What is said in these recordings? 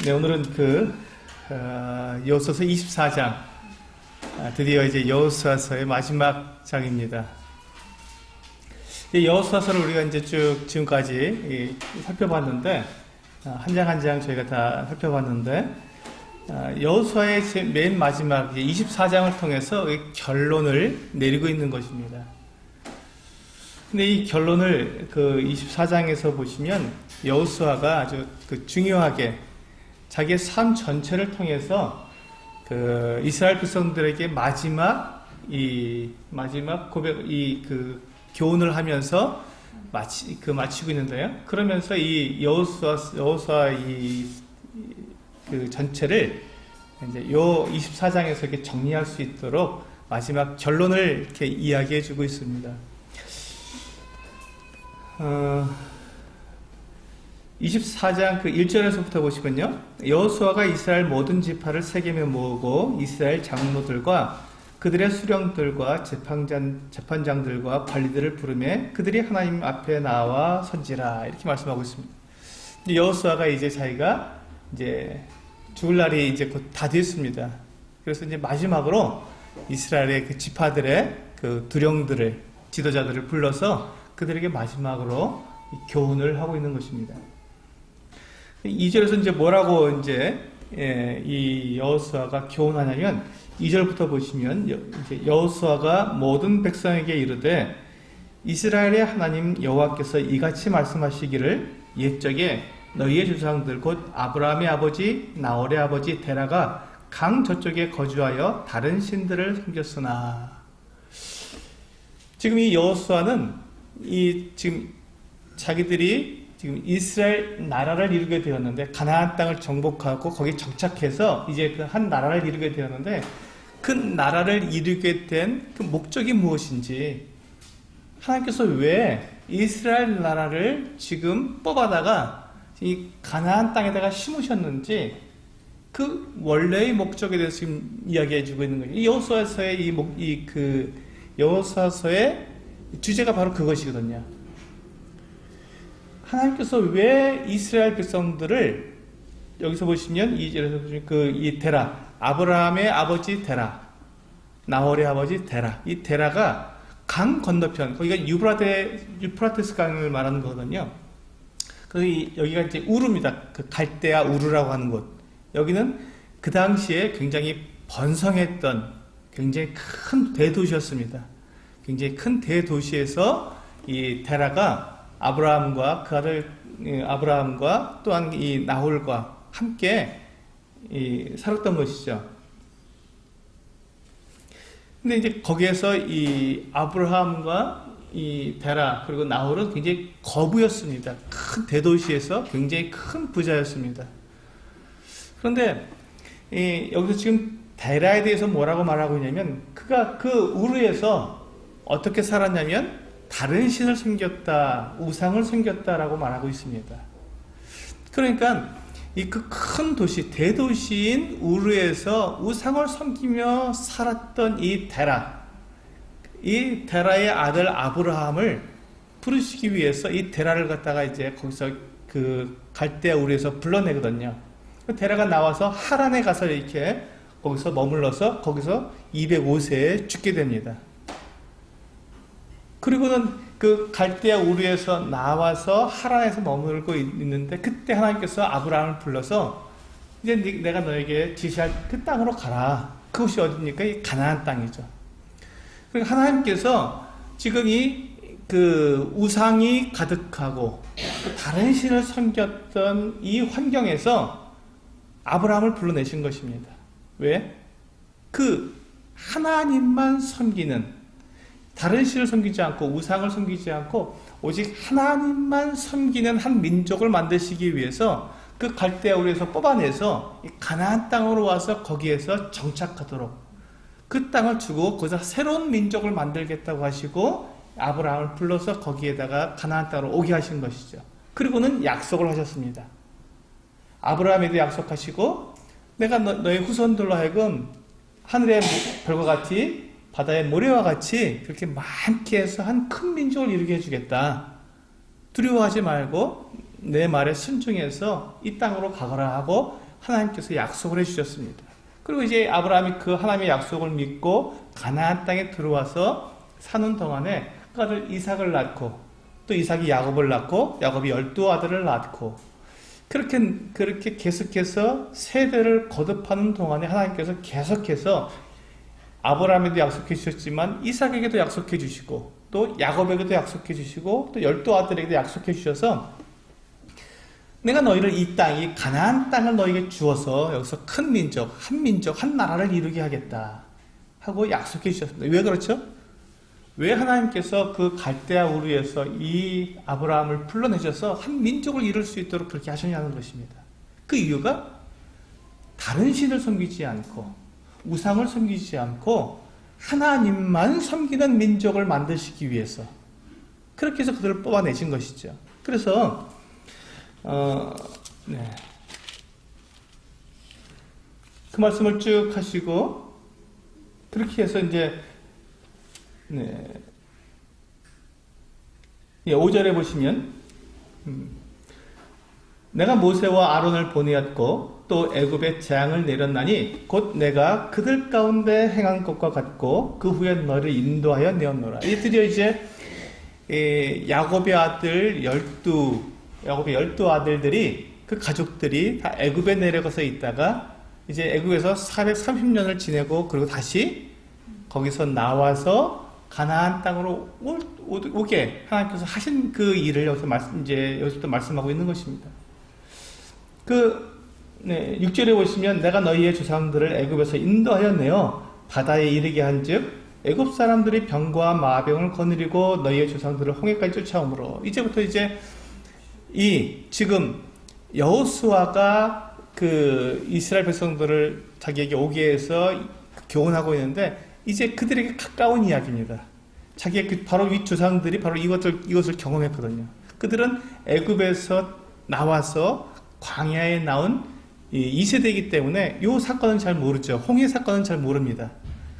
네, 오늘은 여호수아서 24장, 드디어 이제 여호수아서의 마지막 장입니다. 여호수아서를 우리가 이제 쭉 지금까지 살펴봤는데, 한 장 한 장 저희가 다 살펴봤는데, 여호수아의 맨 마지막 24장을 통해서 결론을 내리고 있는 것입니다. 근데 이 결론을 24장에서 보시면 여호수아가 아주 중요하게 자기의 삶 전체를 통해서 이스라엘 백성들에게 마지막 고백, 교훈을 하면서 마치고 있는데요. 그러면서 이 여호수아 전체를 이제 요 24장에서 이렇게 정리할 수 있도록 마지막 결론을 이렇게 이야기해 주고 있습니다. 24장 1절에서부터 보시면요. 여호수아가 이스라엘 모든 지파를 세겜에 모으고 이스라엘 장로들과 그들의 수령들과 재판장들과 관리들을 부르매 그들이 하나님 앞에 나와 선지라 이렇게 말씀하고 있습니다. 여호수아가 이제 자기가 이제 죽을 날이 이제 곧 다 됐습니다. 그래서 이제 마지막으로 이스라엘의 지파들의 두령들을 지도자들을 불러서 그들에게 마지막으로 교훈을 하고 있는 것입니다. 2절에서 이제 뭐라고 이 여호수아가 교훈하냐면 2절부터 보시면 이제 여호수아가 모든 백성에게 이르되 이스라엘의 하나님 여호와께서 이같이 말씀하시기를 옛적에 너희의 조상들 곧 아브라함의 아버지 나홀의 아버지 데라가 강 저쪽에 거주하여 다른 신들을 섬겼으나. 지금 이 여호수아는 지금 자기들이 지금 이스라엘 나라를 이루게 되었는데 가나안 땅을 정복하고 거기 정착해서 이제 한 나라를 이루게 되었는데 그 나라를 이루게 된 그 목적이 무엇인지, 하나님께서 왜 이스라엘 나라를 지금 뽑아다가 이 가나안 땅에다가 심으셨는지 그 원래의 목적에 대해서 지금 이야기해주고 있는 거예요. 이 여호수아서의 주제가 바로 그것이거든요. 하나님께서 왜 이스라엘 백성들을 여기서 보시면 2절에서 보시면 이 데라, 아브라함의 아버지 데라, 나홀의 아버지 데라, 이 데라가 강 건너편, 거기가 유프라테스 강을 말하는 거거든요. 여기가 이제 우르입니다. 갈대아 우르라고 하는 곳. 여기는 그 당시에 굉장히 번성했던 굉장히 큰 대도시였습니다. 굉장히 큰 대도시에서 이 데라가 아브라함과 그 아들 아브라함과 또한 이 나홀과 함께 살았던 것이죠. 근데 이제 거기에서 이 아브라함과 이 데라 그리고 나홀은 굉장히 거부였습니다. 큰 대도시에서 굉장히 큰 부자였습니다. 그런데 여기서 지금 데라에 대해서 뭐라고 말하고 있냐면 그가 그 우르에서 어떻게 살았냐면 다른 신을 섬겼다, 우상을 섬겼다라고 말하고 있습니다. 그러니까 이 큰 도시, 대도시인 우르에서 우상을 섬기며 살았던 이 데라의 아들 아브라함을 부르시기 위해서 이 데라를 갖다가 이제 거기서 갈대아 우르에서 불러내거든요. 데라가 나와서 하란에 가서 이렇게 거기서 머물러서 거기서 205세에 죽게 됩니다. 그리고는 갈대아 우르에서 나와서 하란에서 머물고 있는데 그때 하나님께서 아브라함을 불러서 이제 내가 너에게 지시할 그 땅으로 가라. 그것이 어디입니까? 이 가나안 땅이죠. 그러니까 하나님께서 지금 우상이 가득하고 다른 신을 섬겼던 이 환경에서 아브라함을 불러내신 것입니다. 왜? 하나님만 섬기는, 다른 신을 섬기지 않고 우상을 섬기지 않고 오직 하나님만 섬기는 한 민족을 만드시기 위해서 그 갈대아 우르에서 뽑아내서 가나안 땅으로 와서 거기에서 정착하도록 그 땅을 주고 거기서 새로운 민족을 만들겠다고 하시고 아브라함을 불러서 거기에다가 가나안 땅으로 오게 하신 것이죠. 그리고는 약속을 하셨습니다. 아브라함에도 약속하시고 내가 너의 후손들로 하여금 하늘의 별과 같이 바다의 모래와 같이 그렇게 많게 해서 한 큰 민족을 이루게 해주겠다. 두려워하지 말고 내 말에 순종해서 이 땅으로 가거라 하고 하나님께서 약속을 해주셨습니다. 그리고 이제 아브라함이 그 하나님의 약속을 믿고 가나안 땅에 들어와서 사는 동안에 그 아들 이삭을 낳고 또 이삭이 야곱을 낳고 야곱이 12아들을 낳고 그렇게 계속해서 세대를 거듭하는 동안에 하나님께서 계속해서 아브라함에도 약속해 주셨지만 이삭에게도 약속해 주시고 또 야곱에게도 약속해 주시고 또 12아들에게도 약속해 주셔서 내가 너희를 이 땅, 이 가나안 땅을 너희에게 주어서 여기서 큰 민족, 한 나라를 이루게 하겠다 하고 약속해 주셨습니다. 왜 그렇죠? 왜 하나님께서 그 갈대아 우르에서 이 아브라함을 불러내셔서 한 민족을 이룰 수 있도록 그렇게 하셨냐는 것입니다. 그 이유가 다른 신을 섬기지 않고 우상을 섬기지 않고 하나님만 섬기는 민족을 만드시기 위해서 그렇게 해서 그들을 뽑아내신 것이죠. 그래서 그 말씀을 쭉 하시고 그렇게 해서 이제 5절에 보시면 내가 모세와 아론을 보내었고 또 애굽에 재앙을 내렸나니 곧 내가 그들 가운데 행한 것과 같고 그 후에 너를 인도하여 내었노라. 이 드디어 이제 야곱의 12 아들들이 그 가족들이 다 애굽에 내려가서 있다가 이제 애굽에서 430년을 지내고 그리고 다시 거기서 나와서 가나안 땅으로 오게 하나님께서 하신 그 일을 여기서 또 말씀하고 있는 것입니다. 6절에 보시면 내가 너희의 조상들을 애굽에서 인도하여 내어 바다에 이르게 한즉 애굽 사람들이 병과 마병을 거느리고 너희의 조상들을 홍해까지 쫓아오므로 이제부터 이제 지금 여호수아가 그 이스라엘 백성들을 자기에게 오게 해서 교훈하고 있는데 이제 그들에게 가까운 이야기입니다. 자기의 바로 윗 조상들이 바로 이것을 경험했거든요. 그들은 애굽에서 나와서 광야에 나온 2세대이기 때문에 이 사건은 잘 모르죠. 홍해 사건은 잘 모릅니다.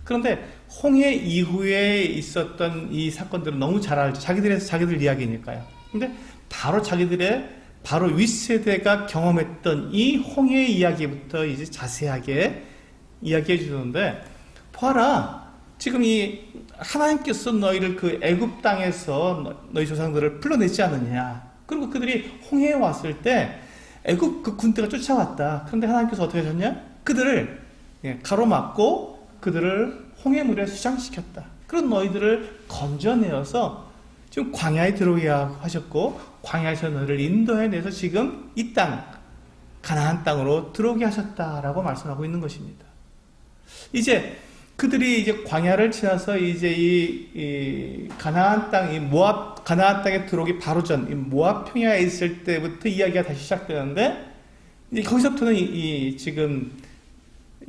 그런데 홍해 이후에 있었던 이 사건들은 너무 잘 알죠. 자기들 이야기니까요. 근데 바로 윗세대가 경험했던 이 홍해 이야기부터 이제 자세하게 이야기해 주는데 봐라. 지금 이 하나님께서 너희를 그 애굽 땅에서 너희 조상들을 불러내지 않느냐. 그리고 그들이 홍해에 왔을 때 애굽 그 군대가 쫓아왔다. 그런데 하나님께서 어떻게 하셨냐? 그들을 가로막고 그들을 홍해물에 수장시켰다. 그런 너희들을 건져내어서 지금 광야에 들어오게 하셨고 광야에서 너희를 인도해내서 지금 이 땅 가나안 땅으로 들어오게 하셨다라고 말씀하고 있는 것입니다. 이제 그들이 이제 광야를 지나서 이제 이 가나안 땅, 가나안 땅에 들어오기 바로 전, 이 모압 평야에 있을 때부터 이야기가 다시 시작되는데, 이제 거기서부터는 지금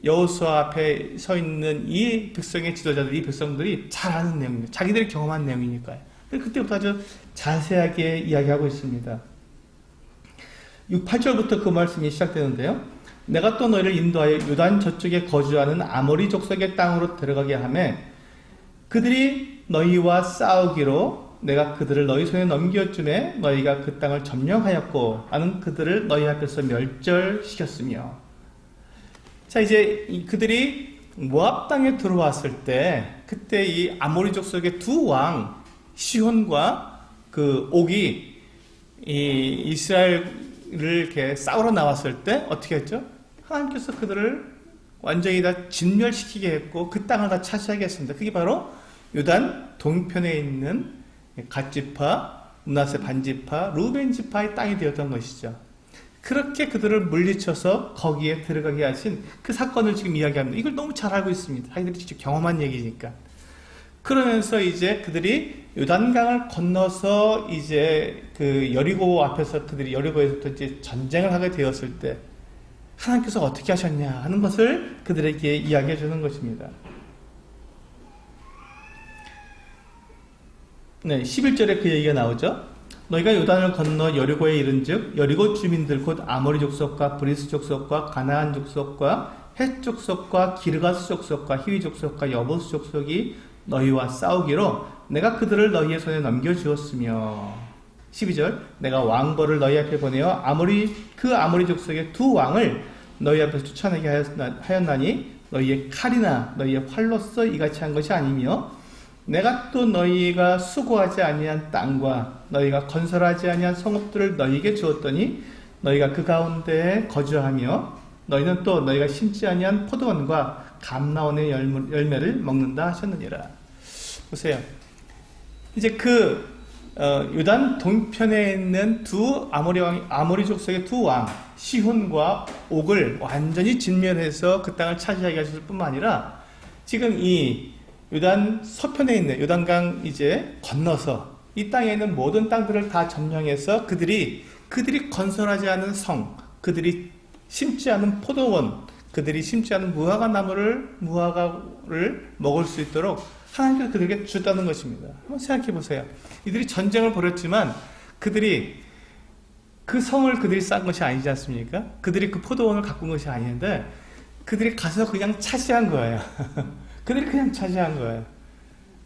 여호수아 앞에 서 있는 이 백성의 지도자들, 이 백성들이 잘 아는 내용입니다. 자기들이 경험한 내용이니까요. 그때부터 아주 자세하게 이야기하고 있습니다. 8절부터 그 말씀이 시작되는데요. 내가 또 너희를 인도하여 요단 저쪽에 거주하는 아모리 족속의 땅으로 들어가게 하매 그들이 너희와 싸우기로 내가 그들을 너희 손에 넘겨주매 너희가 그 땅을 점령하였고 나는 그들을 너희 앞에서 멸절시켰으며. 자, 이제 그들이 모압 땅에 들어왔을 때 그때 이 아모리 족속의 두 왕 시혼과 그 옥이 이 이스라엘을 이렇게 싸우러 나왔을 때 어떻게 했죠? 하나님께서 그들을 완전히 다 진멸시키게 했고 그 땅을 다 차지하게 했습니다. 그게 바로 요단 동편에 있는 갓지파, 므낫세 반지파, 루벤 지파의 땅이 되었던 것이죠. 그렇게 그들을 물리쳐서 거기에 들어가게 하신 그 사건을 지금 이야기합니다. 이걸 너무 잘 알고 있습니다. 자기들이 직접 경험한 얘기니까. 그러면서 이제 그들이 요단강을 건너서 이제 그 여리고 앞에서 그들이 여리고에서부터 이제 전쟁을 하게 되었을 때 하나님께서 어떻게 하셨냐 하는 것을 그들에게 이야기해 주는 것입니다. 11절에 그 얘기가 나오죠. 너희가 요단을 건너 여리고에 이른즉 여리고 주민들 곧 아모리 족속과 브리스 족속과 가나안 족속과 헷 족속과 기르가스 족속과 히위 족속과 여보스 족속이 너희와 싸우기로 내가 그들을 너희의 손에 넘겨주었으며. 12절 내가 왕벌을 너희 앞에 보내어 아모리 족속의 두 왕을 너희 앞에서 쫓아내게 하였나니 너희의 칼이나 너희의 활로써 이같이 한 것이 아니며 내가 또 너희가 수고하지 아니한 땅과 너희가 건설하지 아니한 성읍들을 너희에게 주었더니 너희가 그 가운데에 거주하며 너희는 또 너희가 심지 아니한 포도원과 감나원의 열매를 먹는다 하셨느니라. 보세요. 이제 요단 동편에 있는 아모리 족속의 두 왕, 시혼과 옥을 완전히 진멸해서 그 땅을 차지하게 하셨을 뿐만 아니라 지금 이 요단 서편에 있는 요단강 이제 건너서 이 땅에 있는 모든 땅들을 다 점령해서 그들이 건설하지 않은 성, 그들이 심지 않은 포도원, 그들이 심지 않은 무화과를 먹을 수 있도록 하나님께서 그들에게 주셨다는 것입니다. 한번 생각해 보세요. 이들이 전쟁을 벌였지만 그들이 그 성을 그들이 쌓은 것이 아니지 않습니까? 그들이 그 포도원을 가꾼 것이 아닌데 그들이 가서 그냥 차지한 거예요. 그들이 그냥 차지한 거예요.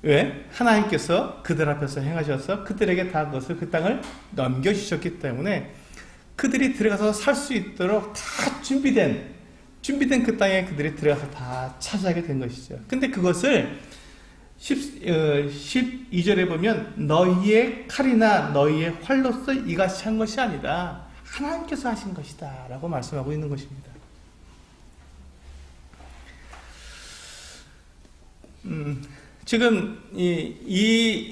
왜? 하나님께서 그들 앞에서 행하셔서 그들에게 다 그것을 그 땅을 넘겨주셨기 때문에 그들이 들어가서 살 수 있도록 다 준비된 그 땅에 그들이 들어가서 다 차지하게 된 것이죠. 근데 그것을 12절에 보면 너희의 칼이나 너희의 활로써 이같이 한 것이 아니라 하나님께서 하신 것이다 라고 말씀하고 있는 것입니다. 지금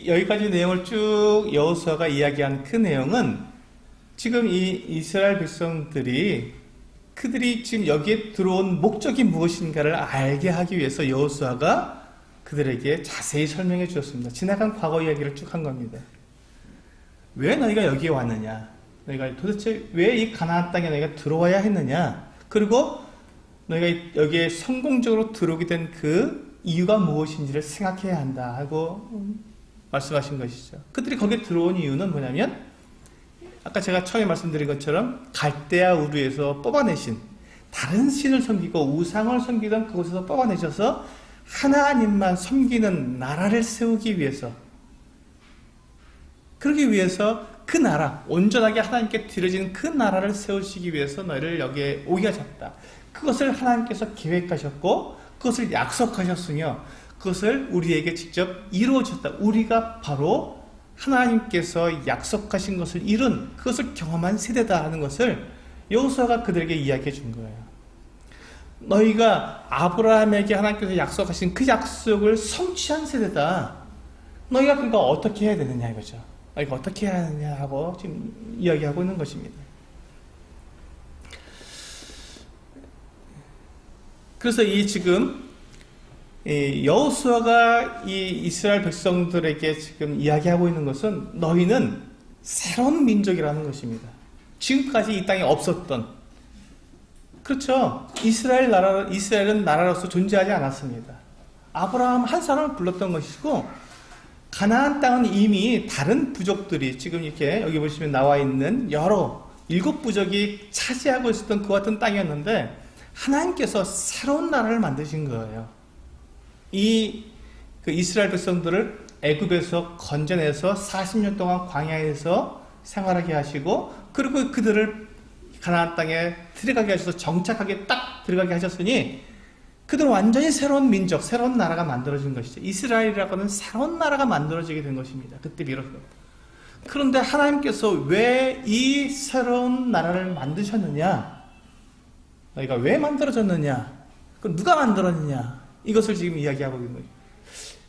여기까지 내용을 쭉 여호수아가 이야기한 그 내용은 지금 이 이스라엘 백성들이 그들이 지금 여기에 들어온 목적이 무엇인가를 알게 하기 위해서 여호수아가 그들에게 자세히 설명해 주었습니다. 지나간 과거 이야기를 쭉 한 겁니다. 왜 너희가 여기에 왔느냐? 너희가 도대체 왜 이 가나안 땅에 너희가 들어와야 했느냐? 그리고 너희가 여기에 성공적으로 들어오게 된 그 이유가 무엇인지를 생각해야 한다 하고 말씀하신 것이죠. 그들이 거기에 들어온 이유는 뭐냐면 아까 제가 처음에 말씀드린 것처럼 갈대아 우르에서 뽑아내신 다른 신을 섬기고 우상을 섬기던 그곳에서 뽑아내셔서 하나님만 섬기는 나라를 세우기 위해서, 그러기 위해서 그 나라, 온전하게 하나님께 드려진 그 나라를 세우시기 위해서 너희를 여기에 오게 하셨다. 그것을 하나님께서 계획하셨고 그것을 약속하셨으며 그것을 우리에게 직접 이루어 주셨다. 우리가 바로 하나님께서 약속하신 것을 이룬, 그것을 경험한 세대다 하는 것을 여호수아가 그들에게 이야기해 준 거예요. 너희가 아브라함에게 하나님께서 약속하신 그 약속을 성취한 세대다. 너희가 그러니까 어떻게 해야 되느냐 이거죠. 너희가 어떻게 해야 하느냐 하고 지금 이야기하고 있는 것입니다. 그래서 지금 여호수아가 이 이스라엘 백성들에게 지금 이야기하고 있는 것은 너희는 새로운 민족이라는 것입니다. 지금까지 이 땅에 없었던, 그렇죠. 이스라엘은 나라로서 존재하지 않았습니다. 아브라함 한 사람을 불렀던 것이고 가나안 땅은 이미 다른 부족들이 지금 이렇게 여기 보시면 나와 있는 여러 7부족이 차지하고 있었던 그 같은 땅이었는데 하나님께서 새로운 나라를 만드신 거예요. 그 이스라엘 백성들을 애굽에서 건져내서 40년 동안 광야에서 생활하게 하시고 그리고 그들을 가나안 땅에 들어가게 하셔서 정착하게 딱 들어가게 하셨으니 그들은 완전히 새로운 민족, 새로운 나라가 만들어진 것이죠. 이스라엘이라고 하는 새로운 나라가 만들어지게 된 것입니다. 그때 비로소. 그런데 하나님께서 왜 이 새로운 나라를 만드셨느냐? 너희가 왜 만들어졌느냐? 누가 만들었느냐? 이것을 지금 이야기하고 있는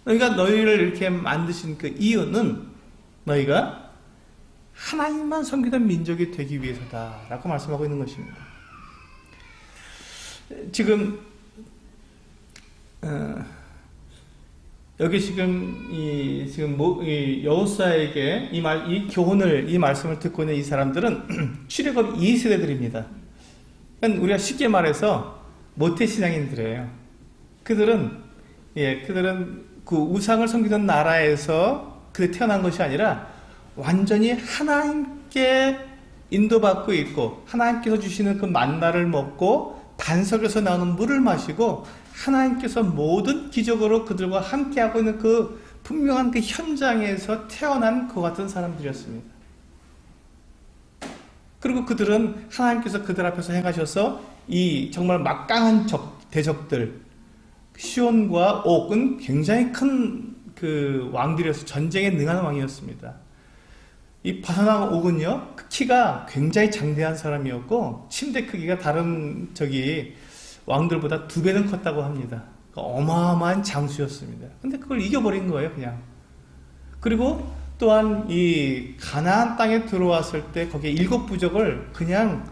거예요. 너희를 이렇게 만드신 그 이유는 너희가 하나님만 섬기던 민족이 되기 위해서다 라고 말씀하고 있는 것입니다. 지금 여기 지금 여호수아에게 이 말씀을 듣고 있는 이 사람들은 출애굽 2세대들입니다. 그러니까 우리가 쉽게 말해서 모태 신앙인들이에요. 그들은 그 우상을 섬기던 나라에서 태어난 것이 아니라 완전히 하나님께 인도받고 있고 하나님께서 주시는 그 만나를 먹고 반석에서 나오는 물을 마시고 하나님께서 모든 기적으로 그들과 함께하고 있는 그 분명한 그 현장에서 태어난 그 같은 사람들이었습니다. 그리고 그들은 하나님께서 그들 앞에서 행하셔서 이 정말 막강한 대적들, 시온과 옥은 굉장히 큰 그 왕들이어서 전쟁에 능한 왕이었습니다. 이 바산왕 옥은요, 키가 굉장히 장대한 사람이었고, 침대 크기가 다른 왕들보다 2배는 컸다고 합니다. 어마어마한 장수였습니다. 근데 그걸 이겨버린 거예요, 그냥. 그리고 또한 이 가나안 땅에 들어왔을 때 거기에 7부족을 그냥,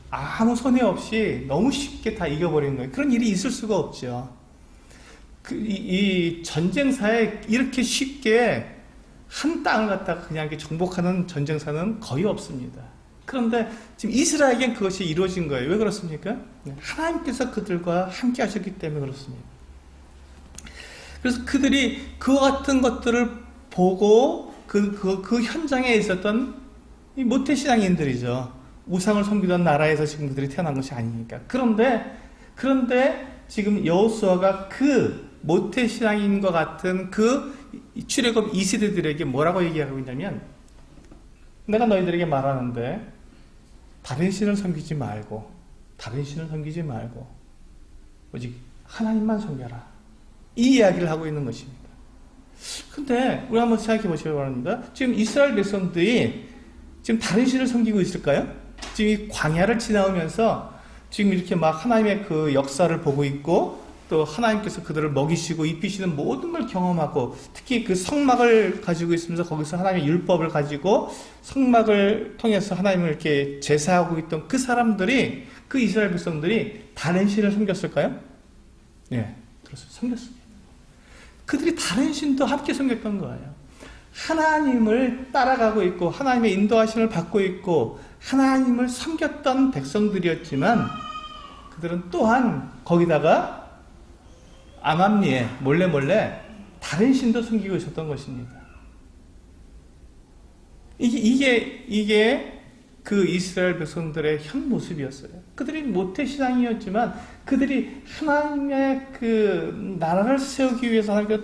아무 손해 없이 너무 쉽게 다 이겨버린 거예요. 그런 일이 있을 수가 없죠. 이 전쟁사에 이렇게 쉽게 한 땅을 갖다가 그냥 이렇게 정복하는 전쟁사는 거의 없습니다. 그런데 지금 이스라엘에겐 그것이 이루어진 거예요. 왜 그렇습니까? 하나님께서 그들과 함께 하셨기 때문에 그렇습니다. 그래서 그들이 그와 같은 것들을 보고 그 현장에 있었던 이 모태신앙인들이죠. 우상을 섬기던 나라에서 지금 그들이 태어난 것이 아니니까. 그런데 지금 여호수아가 그 모태신앙인과 같은 그 출애굽 2세대들에게 뭐라고 얘기하고 있냐면, 내가 너희들에게 말하는데 다른 신을 섬기지 말고 오직 하나님만 섬겨라, 이 이야기를 하고 있는 것입니다. 근데 우리 한번 생각해 보시기 바랍니다. 지금 이스라엘 백성들이 지금 다른 신을 섬기고 있을까요? 지금 이 광야를 지나오면서 지금 이렇게 막 하나님의 그 역사를 보고 있고, 또 하나님께서 그들을 먹이시고 입히시는 모든 걸 경험하고, 특히 그 성막을 가지고 있으면서 거기서 하나님의 율법을 가지고 성막을 통해서 하나님을 이렇게 제사하고 있던 그 사람들이, 그 이스라엘 백성들이 다른 신을 섬겼을까요? 네, 그렇습니다. 섬겼습니다. 그들이 다른 신도 함께 섬겼던 거예요. 하나님을 따라가고 있고 하나님의 인도하심을 받고 있고 하나님을 섬겼던 백성들이었지만, 그들은 또한 거기다가 암암리에 몰래 다른 신도 섬기고 있었던 것입니다. 이게 그 이스라엘 백성들의 현 모습이었어요. 그들이 모태신앙이었지만 그들이 하나님의 그 나라를 세우기 위해서 하나님께서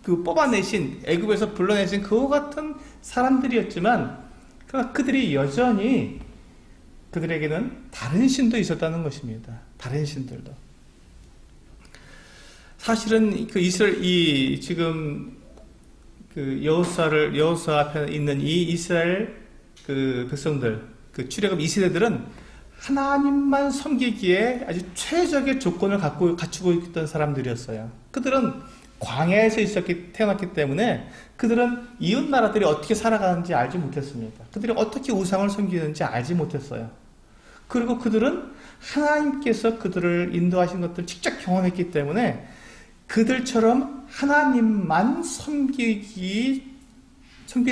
그 뽑아내신, 애굽에서 불러내신 그와 같은 사람들이었지만, 그러나 그들이 여전히 그들에게는 다른 신도 있었다는 것입니다. 다른 신들도. 사실은 그 이스라엘, 지금 그 여호수아 앞에 있는 이 이스라엘 그 백성들, 그 출애굽 2세대들은 하나님만 섬기기에 아주 최적의 조건을 갖추고 있던 사람들이었어요. 그들은 광야에서 태어났기 때문에 그들은 이웃 나라들이 어떻게 살아가는지 알지 못했습니다. 그들이 어떻게 우상을 섬기는지 알지 못했어요. 그리고 그들은 하나님께서 그들을 인도하신 것들을 직접 경험했기 때문에 그들처럼 하나님만 섬길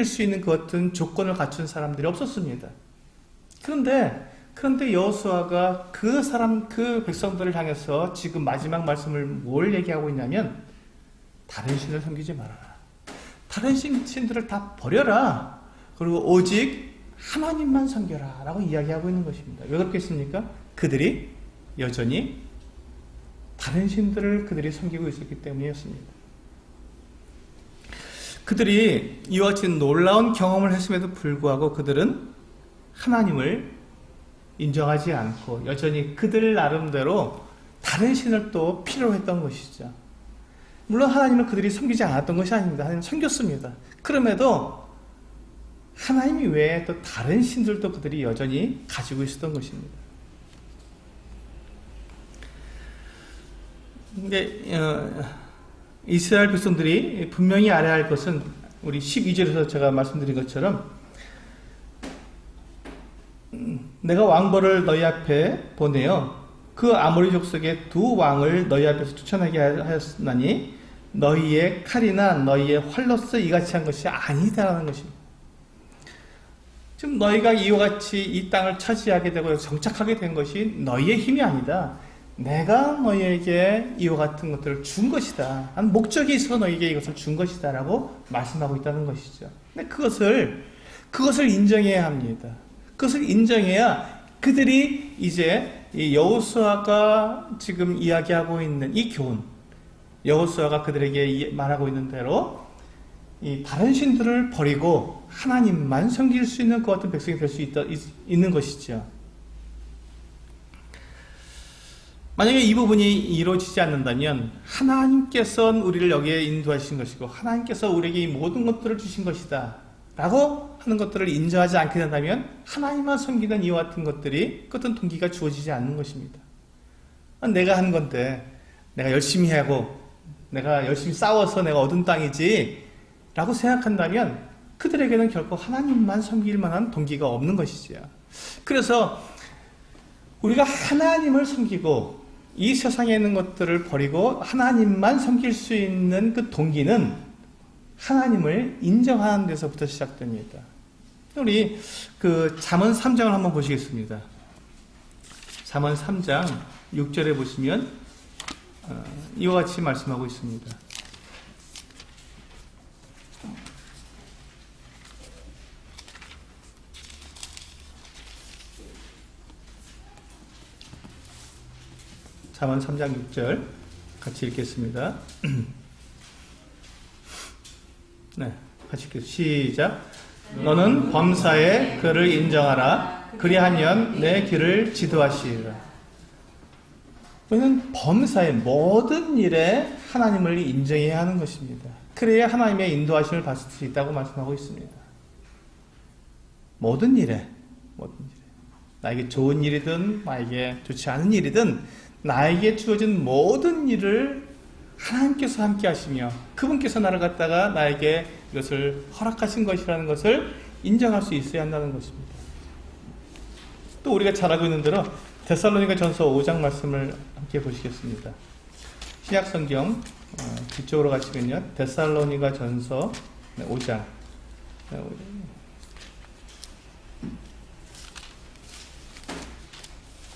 수 있는 그 어떤 조건을 갖춘 사람들이 없었습니다. 그런데 여호수아가 그 백성들을 향해서 지금 마지막 말씀을 뭘 얘기하고 있냐면, 다른 신을 섬기지 말아라. 다른 신들을 다 버려라. 그리고 오직 하나님만 섬겨라 라고 이야기하고 있는 것입니다. 왜 그렇겠습니까? 그들이 여전히 다른 신들을 그들이 섬기고 있었기 때문이었습니다. 그들이 이와 같이 놀라운 경험을 했음에도 불구하고 그들은 하나님을 인정하지 않고 여전히 그들 나름대로 다른 신을 또 필요로 했던 것이죠. 물론 하나님을 그들이 섬기지 않았던 것이 아닙니다. 하나님 섬겼습니다. 그럼에도 하나님 외에 또 다른 신들도 그들이 여전히 가지고 있었던 것입니다. 근데 이스라엘 백성들이 분명히 알아야 할 것은, 우리 12절에서 제가 말씀드린 것처럼, 내가 왕벌을 너희 앞에 보내어 그 아모리 족속의 2 왕을 너희 앞에서 추천하게 하였으나니 너희의 칼이나 너희의 활로서 이같이 한 것이 아니다라는 것입니다. 지금 너희가 이와 같이 이 땅을 차지하게 되고 정착하게 된 것이 너희의 힘이 아니다. 내가 너희에게 이와 같은 것들을 준 것이다. 한 목적이 있어서 너희에게 이것을 준 것이다 라고 말씀하고 있다는 것이죠. 근데 그것을 인정해야 합니다. 그것을 인정해야 그들이 이제 이 여호수아가 지금 이야기하고 있는 이 교훈, 여호수아가 그들에게 말하고 있는 대로 이 다른 신들을 버리고 하나님만 섬길 수 있는 그 같은 백성이 될 수 있는 것이죠. 만약에 이 부분이 이루어지지 않는다면 하나님께서 우리를 여기에 인도하신 것이고 하나님께서 우리에게 이 모든 것들을 주신 것이다 라고 하는 것들을 인정하지 않게 된다면 하나님만 섬기는 이와 같은 것들이 그 어떤 동기가 주어지지 않는 것입니다. 내가 하는 건데 내가 열심히 하고 내가 열심히 싸워서 내가 얻은 땅이지 라고 생각한다면 그들에게는 결코 하나님만 섬길 만한 동기가 없는 것이지요. 그래서 우리가 하나님을 섬기고 이 세상에 있는 것들을 버리고 하나님만 섬길 수 있는 그 동기는 하나님을 인정하는 데서부터 시작됩니다. 우리 그 잠언 3장을 한번 보시겠습니다. 잠언 3장 6절에 보시면 이와 같이 말씀하고 있습니다. 잠언 3장 6절 같이 읽겠습니다. 네, 같이 읽겠습니다. 시작. 너는 범사에 그를 인정하라. 그리하면 내 길을 지도하시리라. 우리는 범사의 모든 일에 하나님을 인정해야 하는 것입니다. 그래야 하나님의 인도하심을 받을 수 있다고 말씀하고 있습니다. 모든 일에 나에게 좋은 일이든 나에게 좋지 않은 일이든 나에게 주어진 모든 일을 하나님께서 함께 하시며 그분께서 나를 갖다가 나에게 이것을 허락하신 것이라는 것을 인정할 수 있어야 한다는 것입니다. 또 우리가 잘 알고 있는 대로 데살로니가 전서 5장 말씀을 함께 보시겠습니다. 신약성경 뒤쪽으로 가시면요. 데살로니가 전서 5장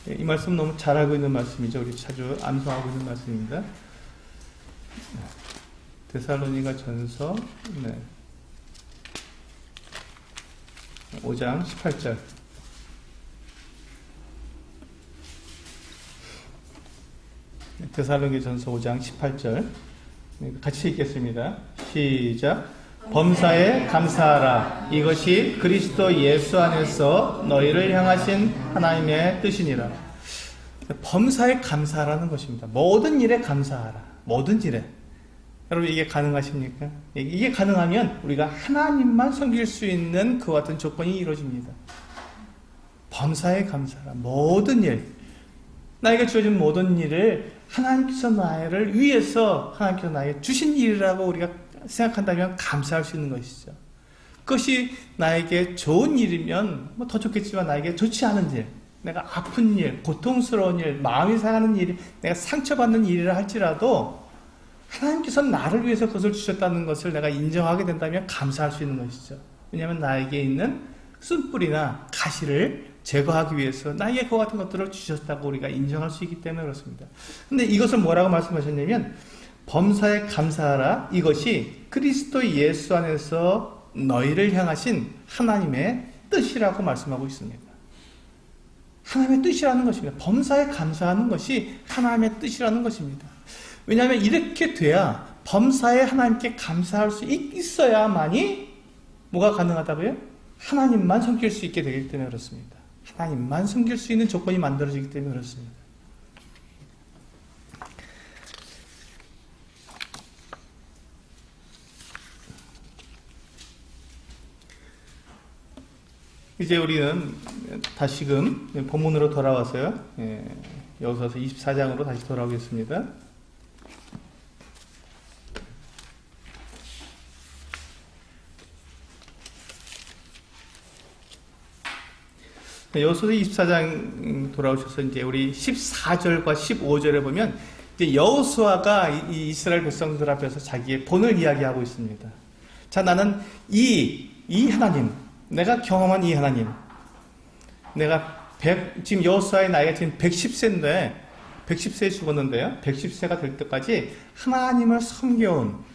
이 말씀 너무 잘 알고 있는 말씀이죠. 우리 자주 암송하고 있는 말씀입니다. 데살로니가 전서 5장 18절 데살로니가 전서 5장 18절 같이 읽겠습니다. 시작. 범사에 감사하라. 이것이 그리스도 예수 안에서 너희를 향하신 하나님의 뜻이니라. 범사에 감사하라는 것입니다. 모든 일에 감사하라. 모든 일에. 여러분 이게 가능하십니까? 이게 가능하면 우리가 하나님만 섬길 수 있는 그와 같은 조건이 이루어집니다. 범사에 감사하라. 모든 일. 나에게 주어진 모든 일을 하나님께서 나를 위해서 하나님께서 나에게 주신 일이라고 우리가 생각한다면 감사할 수 있는 것이죠. 그것이 나에게 좋은 일이면 더 좋겠지만 나에게 좋지 않은 일, 내가 아픈 일, 고통스러운 일, 마음이 상하는 일, 내가 상처받는 일이라 할지라도 하나님께서 나를 위해서 그것을 주셨다는 것을 내가 인정하게 된다면 감사할 수 있는 것이죠. 왜냐하면 나에게 있는 쓴뿌리나 가시를 제거하기 위해서 나에게 그와 같은 것들을 주셨다고 우리가 인정할 수 있기 때문에 그렇습니다. 근데 이것을 뭐라고 말씀하셨냐면 범사에 감사하라. 이것이 그리스도 예수 안에서 너희를 향하신 하나님의 뜻이라고 말씀하고 있습니다. 하나님의 뜻이라는 것입니다. 범사에 감사하는 것이 하나님의 뜻이라는 것입니다. 왜냐하면 이렇게 돼야 범사에 하나님께 감사할 수 있어야만이 뭐가 가능하다고요? 하나님만 섬길 수 있게 되기 때문에 그렇습니다. 하나님만 섬길 수 있는 조건이 만들어지기 때문에 그렇습니다. 이제 우리는 다시금 본문으로 돌아와서요. 여기서 24장으로 다시 돌아오겠습니다. 여호수아 24장 돌아오셔서 이제 우리 14절과 15절에 보면 이제 여호수아가 이 이스라엘 백성들 앞에서 자기의 본을 이야기하고 있습니다. 자, 나는 이 하나님, 내가 경험한 이 하나님, 내가 지금 여호수아의 나이가 지금 110세인데 110세에 죽었는데요. 110세가 될 때까지 하나님을 섬겨온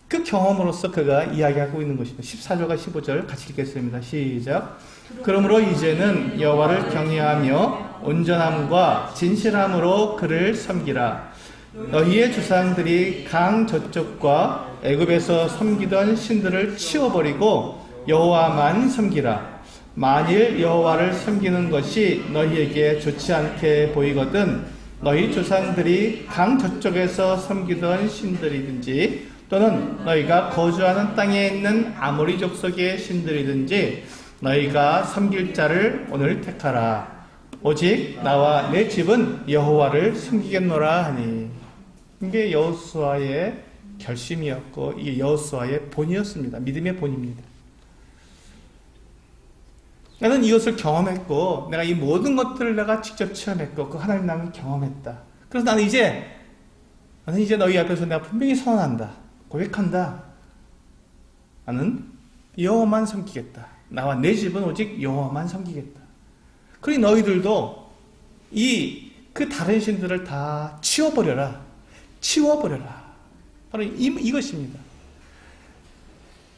그 경험으로서 그가 이야기하고 있는 것입니다. 14절과 15절 같이 읽겠습니다. 시작. 그러므로 이제는 여호와를 경외하며 온전함과 진실함으로 그를 섬기라. 너희의 조상들이 강 저쪽과 애굽에서 섬기던 신들을 치워버리고 여호와만 섬기라. 만일 여호와를 섬기는 것이 너희에게 좋지 않게 보이거든 너희 조상들이 강 저쪽에서 섬기던 신들이든지 또는 너희가 거주하는 땅에 있는 아모리 족속의 신들이든지 너희가 섬길 자를 오늘 택하라. 오직 나와 내 집은 여호와를 섬기겠노라 하니. 이게 여호수아의 결심이었고 이게 여호수아의 본이었습니다. 믿음의 본입니다. 나는 이것을 경험했고 내가 이 모든 것들을 내가 직접 체험했고 그 하나님 나는 경험했다. 그래서 나는 이제 너희 앞에서 내가 분명히 선언한다. 고백한다. 나는 여호와만 섬기겠다. 나와 내 집은 오직 여호와만 섬기겠다. 그러니 너희들도 그 다른 신들을 다 치워버려라. 바로 이것입니다.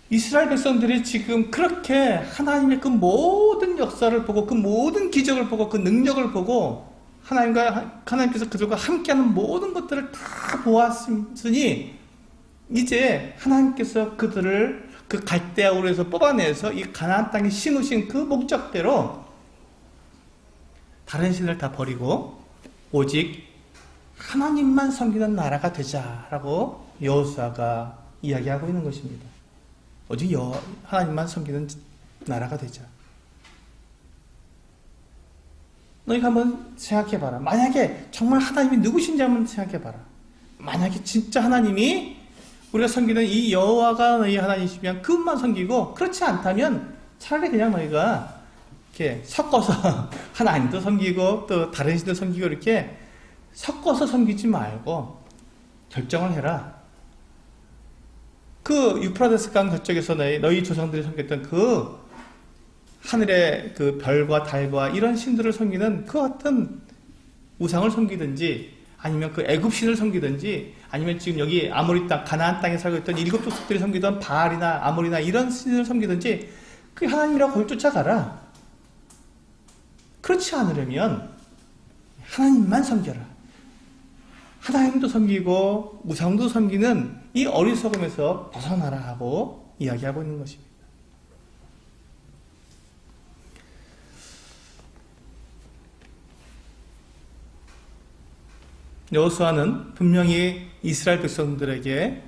이스라엘 백성들이 지금 그렇게 하나님의 그 모든 역사를 보고 그 모든 기적을 보고 그 능력을 보고 하나님께서 그들과 함께하는 모든 것들을 다 보았으니 이제 하나님께서 그들을 그 갈대아 우르에서 뽑아내서 이 가나안 땅에 심으신 그 목적대로 다른 신을 다 버리고 오직 하나님만 섬기는 나라가 되자라고 여호수아가 이야기하고 있는 것입니다. 오직 하나님만 섬기는 나라가 되자. 너희가 한번 생각해봐라. 만약에 정말 하나님이 누구신지 한번 생각해봐라. 만약에 진짜 하나님이 우리가 섬기는 이 여호와가 너희 하나님이시면 그분만 섬기고 그렇지 않다면 차라리 그냥 너희가 이렇게 섞어서 하나님도 섬기고 또 다른 신도 섬기고 이렇게 섞어서 섬기지 말고 결정을 해라. 그 유프라데스 강 저쪽에서 너희 조상들이 섬겼던 그 하늘의 그 별과 달과 이런 신들을 섬기는 그 어떤 우상을 섬기든지 아니면 그 애굽 신을 섬기든지 아니면 지금 여기 아모리 땅 가나안 땅에 살고 있던 일곱 족속들이 섬기던 바알이나 아모리나 이런 신을 섬기든지 그 하나님이라고 거기 쫓아가라. 그렇지 않으려면 하나님만 섬겨라. 하나님도 섬기고 우상도 섬기는 이 어리석음에서 벗어나라 하고 이야기하고 있는 것입니다. 여호수아는 분명히 이스라엘 백성들에게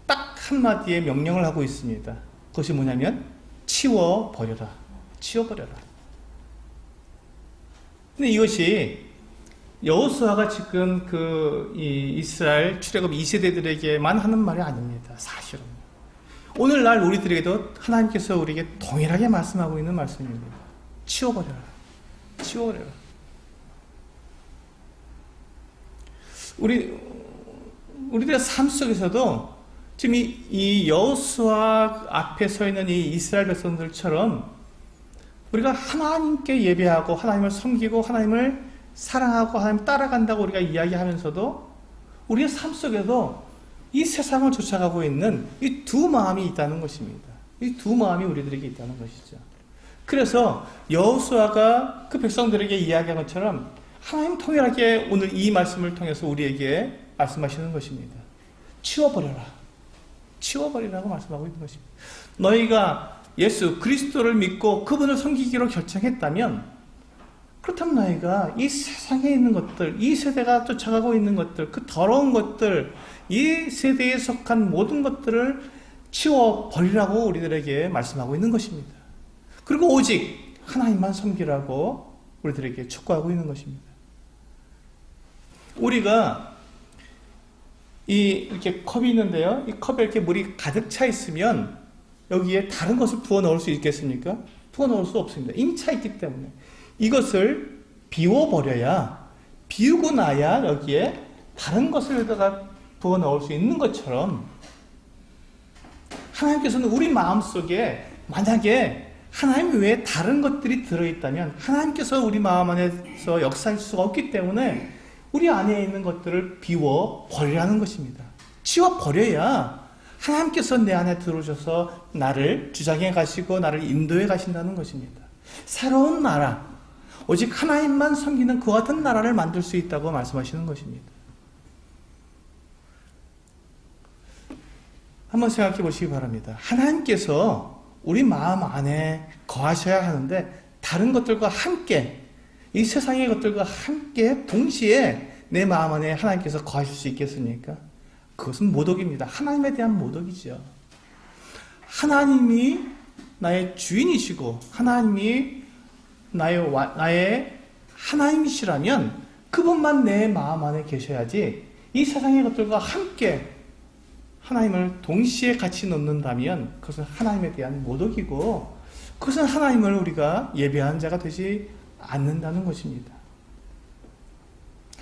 딱 한마디의 명령을 하고 있습니다. 그것이 뭐냐면 치워버려라. 근데 이것이 여호수아가 지금 이 이스라엘 출애굽 2세대들에게만 하는 말이 아닙니다. 사실은 오늘날 우리들에게도 하나님께서 우리에게 동일하게 말씀하고 있는 말씀입니다. 치워버려라. 우리들의 삶 속에서도 지금 이 여호수아 앞에 서 있는 이 이스라엘 백성들처럼 우리가 하나님께 예배하고 하나님을 섬기고 하나님을 사랑하고 하나님 따라간다고 우리가 이야기하면서도 우리의 삶 속에도 이 세상을 쫓아가고 있는 이 두 마음이 있다는 것입니다. 이 두 마음이 우리들에게 있다는 것이죠. 그래서 여호수아가 그 백성들에게 이야기한 것처럼 하나님 통일하게 오늘 이 말씀을 통해서 우리에게 말씀하시는 것입니다. 치워버리라고 말씀하고 있는 것입니다. 너희가 예수 그리스도를 믿고 그분을 섬기기로 결정했다면 그렇다면 너희가 이 세상에 있는 것들, 이 세대가 쫓아가고 있는 것들, 그 더러운 것들, 이 세대에 속한 모든 것들을 치워버리라고 우리들에게 말씀하고 있는 것입니다. 그리고 오직 하나님만 섬기라고 우리들에게 촉구하고 있는 것입니다. 우리가 이렇게 컵이 있는데요. 이 컵에 이렇게 물이 가득 차 있으면 여기에 다른 것을 부어 넣을 수 있겠습니까? 부어 넣을 수 없습니다. 이미 차 있기 때문에. 이것을 비워버려야, 비우고 나야 여기에 다른 것을 여기다가 부어 넣을 수 있는 것처럼 하나님께서는 우리 마음속에 만약에 하나님 외에 다른 것들이 들어있다면 하나님께서 우리 마음 안에서 역사할 수가 없기 때문에 우리 안에 있는 것들을 비워버리라는 것입니다. 치워버려야 하나님께서 내 안에 들어오셔서 나를 주장해 가시고 나를 인도해 가신다는 것입니다. 새로운 나라, 오직 하나님만 섬기는 그 같은 나라를 만들 수 있다고 말씀하시는 것입니다. 한번 생각해 보시기 바랍니다. 하나님께서 우리 마음 안에 거하셔야 하는데 다른 것들과 함께, 이 세상의 것들과 함께 동시에 내 마음 안에 하나님께서 거하실 수 있겠습니까? 그것은 모독입니다. 하나님에 대한 모독이죠. 하나님이 나의 주인이시고 하나님이 나의 하나님이시라면 그분만 내 마음 안에 계셔야지, 이 세상의 것들과 함께 하나님을 동시에 같이 놓는다면 그것은 하나님에 대한 모독이고, 그것은 하나님을 우리가 예배하는 자가 되지 않는다는 것입니다.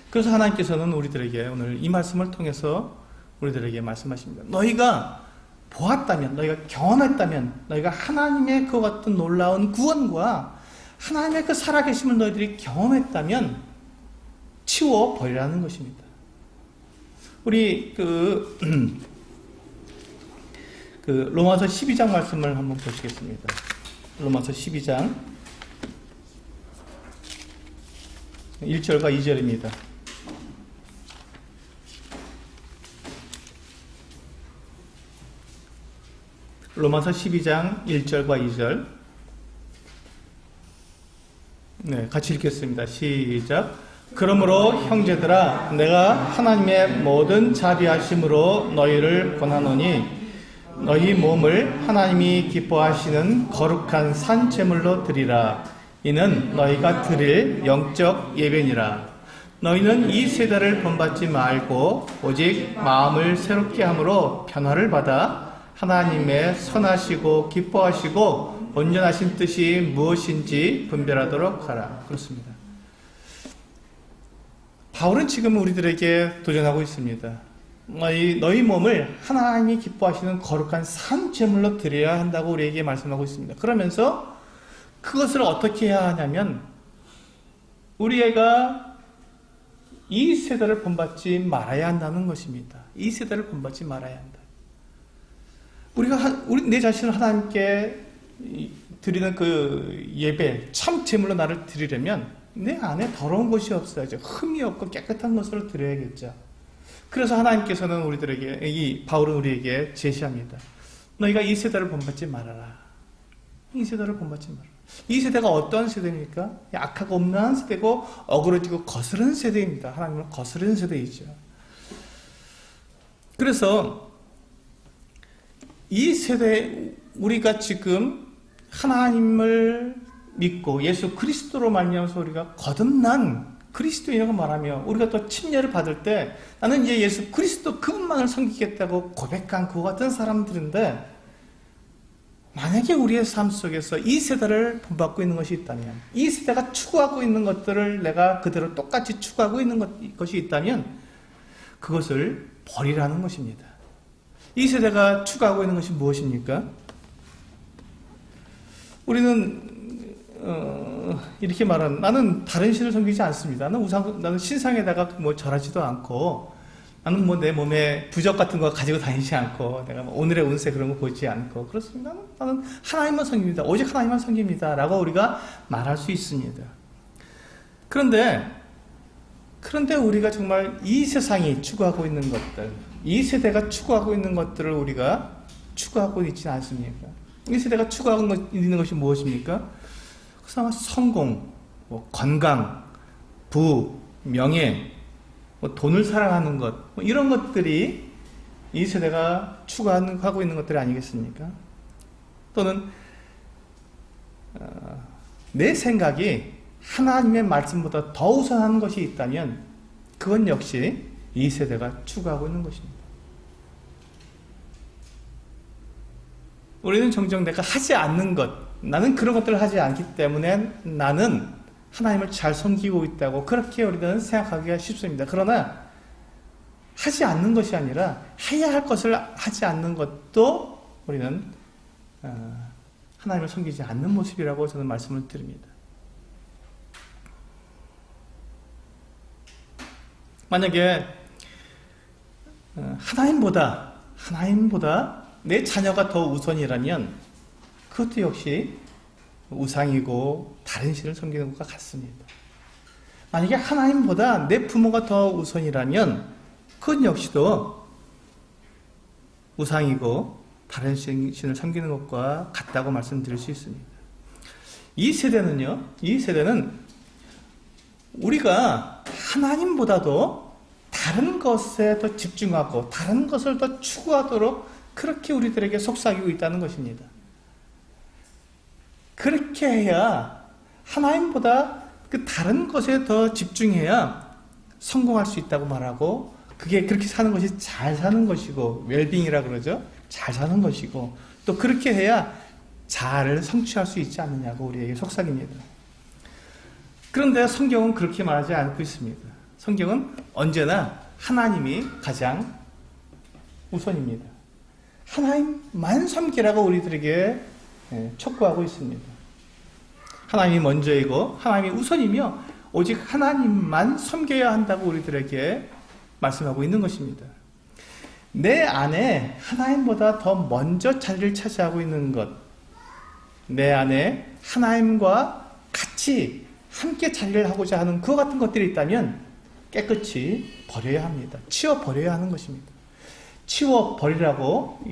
그래서 하나님께서는 우리들에게 오늘 이 말씀을 통해서 우리들에게 말씀하십니다. 너희가 보았다면, 너희가 경험했다면, 너희가 하나님의 그와 같은 놀라운 구원과 하나님의 그 살아계심을 너희들이 경험했다면 치워버리라는 것입니다. 우리 로마서 12장 말씀을 한번 보시겠습니다. 로마서 12장 1절과 2절입니다. 로마서 12장 1절과 2절. 네, 같이 읽겠습니다. 시작. 그러므로 형제들아, 내가 하나님의 모든 자비하심으로 너희를 권하노니 너희 몸을 하나님이 기뻐하시는 거룩한 산 제물로 드리라. 이는 너희가 드릴 영적 예배니라. 너희는 이 세대를 본받지 말고 오직 마음을 새롭게 함으로 변화를 받아 하나님의 선하시고 기뻐하시고 온전하신 뜻이 무엇인지 분별하도록 하라. 그렇습니다. 바울은 지금 우리들에게 도전하고 있습니다. 너희 몸을 하나님이 기뻐하시는 거룩한 산 제물로 드려야 한다고 우리에게 말씀하고 있습니다. 그러면서 그것을 어떻게 해야 하냐면, 우리 애가 이 세대를 본받지 말아야 한다는 것입니다. 이 세대를 본받지 말아야 한다. 내 자신을 하나님께 드리는 그 예배, 참 제물로 나를 드리려면 내 안에 더러운 것이 없어야죠. 흠이 없고 깨끗한 것으로 드려야겠죠. 그래서 하나님께서는 바울은 우리에게 제시합니다. 너희가 이 세대를 본받지 말아라. 이 세대를 본받지 말아라. 이 세대가 어떤 세대입니까? 악하고 음란한 세대고 어그러지고 거스르는 세대입니다. 하나님을 거스르는 세대이죠. 그래서 이 세대, 우리가 지금 하나님을 믿고 예수 그리스도로 말미암아서 우리가 거듭난 그리스도인이라고 말하며 우리가 또 침례를 받을 때 나는 이제 예수 그리스도 그분만을 섬기겠다고 고백한 그와 같은 사람들인데, 만약에 우리의 삶 속에서 이 세대를 본받고 있는 것이 있다면, 이 세대가 추구하고 있는 것들을 내가 그대로 똑같이 추구하고 있는 것이 있다면 그것을 버리라는 것입니다. 이 세대가 추구하고 있는 것이 무엇입니까? 우리는 이렇게 말하는, 나는 다른 신을 섬기지 않습니다. 나는 신상에다가 뭐 절하지도 않고, 나는 뭐 내 몸에 부적 같은 거 가지고 다니지 않고, 내가 뭐 오늘의 운세 그런 거 보지 않고, 그렇습니다. 나는 하나님만 섬깁니다. 오직 하나님만 섬깁니다. 라고 우리가 말할 수 있습니다. 그런데 우리가 정말 이 세상이 추구하고 있는 것들, 이 세대가 추구하고 있는 것들을 우리가 추구하고 있지 않습니까? 이 세대가 추구하고 있는 것이 무엇입니까? 그래서 성공, 건강, 부, 명예, 돈을 사랑하는 것, 이런 것들이 이 세대가 추구하고 있는 것들이 아니겠습니까? 또는 내 생각이 하나님의 말씀보다 더 우선하는 것이 있다면 그건 역시 이 세대가 추구하고 있는 것입니다. 우리는 종종 내가 하지 않는 것, 나는 그런 것들을 하지 않기 때문에 나는 하나님을 잘 섬기고 있다고 그렇게 우리는 생각하기가 쉽습니다. 그러나 하지 않는 것이 아니라 해야 할 것을 하지 않는 것도 우리는 하나님을 섬기지 않는 모습이라고 저는 말씀을 드립니다. 만약에 하나님보다 내 자녀가 더 우선이라면 그것도 역시 우상이고 다른 신을 섬기는 것과 같습니다. 만약에 하나님보다 내 부모가 더 우선이라면 그건 역시도 우상이고 다른 신을 섬기는 것과 같다고 말씀드릴 수 있습니다. 이 세대는 우리가 하나님보다도 다른 것에 더 집중하고 다른 것을 더 추구하도록 그렇게 우리들에게 속삭이고 있다는 것입니다. 그렇게 해야 하나님보다 그 다른 것에 더 집중해야 성공할 수 있다고 말하고, 그게 그렇게 사는 것이 잘 사는 것이고, 웰빙이라 그러죠. 잘 사는 것이고, 또 그렇게 해야 자아를 성취할 수 있지 않느냐고 우리에게 속삭입니다. 그런데 성경은 그렇게 말하지 않고 있습니다. 성경은 언제나 하나님이 가장 우선입니다. 하나님만 섬기라고 우리들에게 촉구하고 있습니다. 하나님이 먼저이고 하나님이 우선이며 오직 하나님만 섬겨야 한다고 우리들에게 말씀하고 있는 것입니다. 내 안에 하나님보다 더 먼저 자리를 차지하고 있는 것, 내 안에 하나님과 같이 함께 자리를 하고자 하는 그와 같은 것들이 있다면 깨끗이 버려야 합니다. 치워버려야 하는 것입니다. 치워버리라고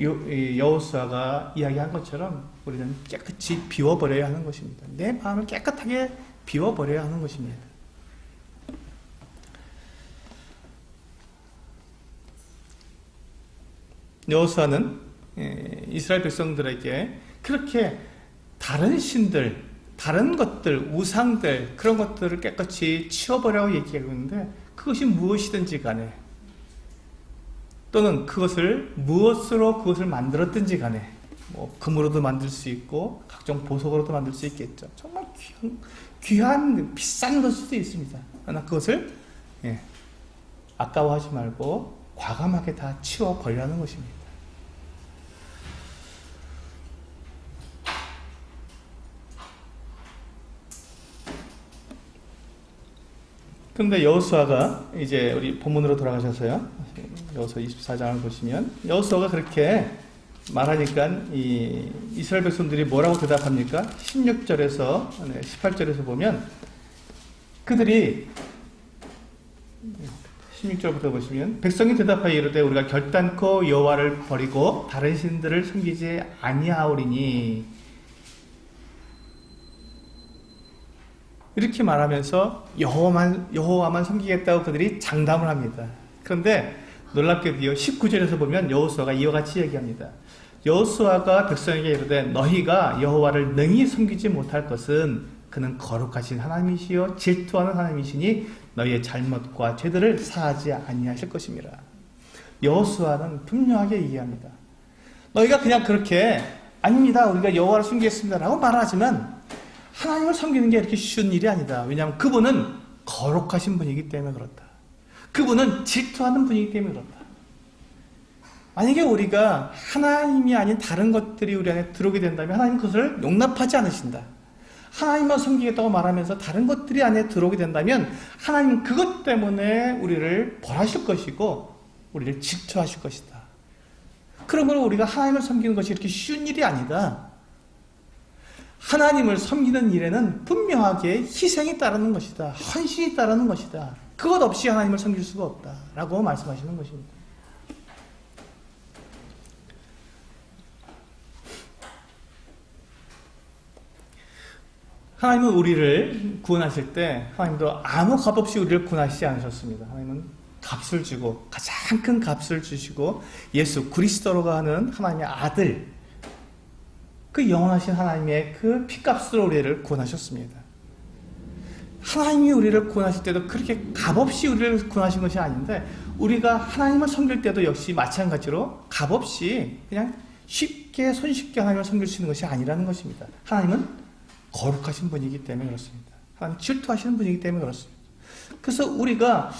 여호수아가 이야기한 것처럼 우리는 깨끗이 비워버려야 하는 것입니다. 내 마음을 깨끗하게 비워버려야 하는 것입니다. 여호수아는 이스라엘 백성들에게 그렇게 다른 신들, 다른 것들, 우상들, 그런 것들을 깨끗이 치워버리라고 얘기하고 있는데, 그것이 무엇이든지 간에, 또는 무엇으로 그것을 만들었든지 간에, 금으로도 만들 수 있고 각종 보석으로도 만들 수 있겠죠. 정말 귀한 비싼 것일 수도 있습니다. 그러나 그것을 아까워하지 말고 과감하게 다 치워버리라는 것입니다. 그런데 여호수아가 이제 우리 본문으로 돌아가셔서요, 여호수아 24장을 보시면 여호수아가 그렇게 말하니까 이 이스라엘 백성들이 뭐라고 대답합니까? 16절에서 18절에서 보면 그들이 16절부터 보시면, 백성이 대답하여 이르되 우리가 결단코 여호와를 버리고 다른 신들을 섬기지 아니하오리니, 이렇게 말하면서 여호와만 섬기겠다고 그들이 장담을 합니다. 그런데 놀랍게도요, 19절에서 보면 여호수아가 이와 같이 얘기합니다. 여호수아가 백성에게 이르되 너희가 여호와를 능히 섬기지 못할 것은 그는 거룩하신 하나님이시요 질투하는 하나님이시니 너희의 잘못과 죄들을 사하지 아니하실 것임이라. 여호수아는 분명하게 얘기합니다. 너희가 그냥 그렇게 아닙니다, 우리가 여호와를 섬기겠습니다 라고 말하지만 하나님을 섬기는 게 이렇게 쉬운 일이 아니다. 왜냐하면 그분은 거룩하신 분이기 때문에 그렇다. 그분은 질투하는 분이기 때문에 그렇다. 만약에 우리가 하나님이 아닌 다른 것들이 우리 안에 들어오게 된다면 하나님은 그것을 용납하지 않으신다. 하나님만 섬기겠다고 말하면서 다른 것들이 안에 들어오게 된다면 하나님은 그것 때문에 우리를 벌하실 것이고 우리를 질투하실 것이다. 그러므로 우리가 하나님을 섬기는 것이 이렇게 쉬운 일이 아니다. 하나님을 섬기는 일에는 분명하게 희생이 따르는 것이다. 헌신이 따르는 것이다. 그것 없이 하나님을 섬길 수가 없다 라고 말씀하시는 것입니다. 하나님은 우리를 구원하실 때 하나님도 아무 값 없이 우리를 구원하시지 않으셨습니다. 하나님은 값을 주고, 가장 큰 값을 주시고 예수 그리스도로가 하는 하나님의 아들, 그 영원하신 하나님의 그 피값으로 우리를 구원하셨습니다. 하나님이 우리를 구원하실 때도 그렇게 값없이 우리를 구원하신 것이 아닌데, 우리가 하나님을 섬길 때도 역시 마찬가지로 값없이 그냥 쉽게 손쉽게 하나님을 섬길 수 있는 것이 아니라는 것입니다. 하나님은 거룩하신 분이기 때문에 그렇습니다. 하나님 질투하시는 분이기 때문에 그렇습니다. 그래서 우리가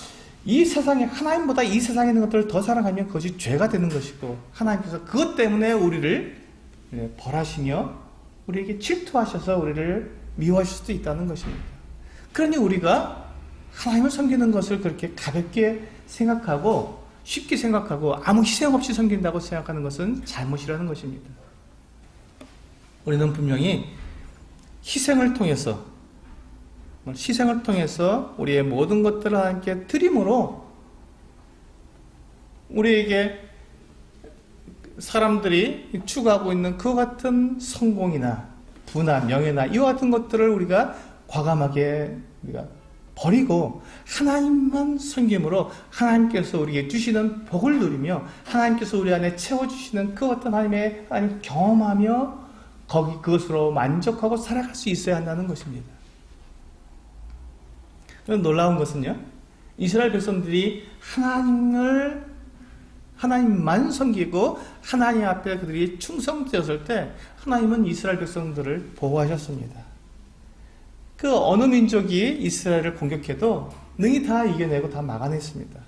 이 세상에, 하나님보다 이 세상에 있는 것들을 더 사랑하면 그것이 죄가 되는 것이고, 하나님께서 그것 때문에 우리를 벌하시며 우리에게 질투하셔서 우리를 미워하실 수도 있다는 것입니다. 그러니 우리가 하나님을 섬기는 것을 그렇게 가볍게 생각하고 쉽게 생각하고 아무 희생 없이 섬긴다고 생각하는 것은 잘못이라는 것입니다. 우리는 분명히 희생을 통해서 우리의 모든 것들을 하나님께 드림으로 우리에게 사람들이 추구하고 있는 그 같은 성공이나 부나 명예나 이와 같은 것들을 우리가 과감하게 우리가 버리고 하나님만 섬김으로 하나님께서 우리에게 주시는 복을 누리며 하나님께서 우리 안에 채워주시는 그 어떤 하나님 경험하며 그것으로 만족하고 살아갈 수 있어야 한다는 것입니다. 놀라운 것은요, 이스라엘 백성들이 하나님만 섬기고 하나님 앞에 그들이 충성되었을 때 하나님은 이스라엘 백성들을 보호하셨습니다. 그 어느 민족이 이스라엘을 공격해도 능히 다 이겨내고 다 막아냈습니다.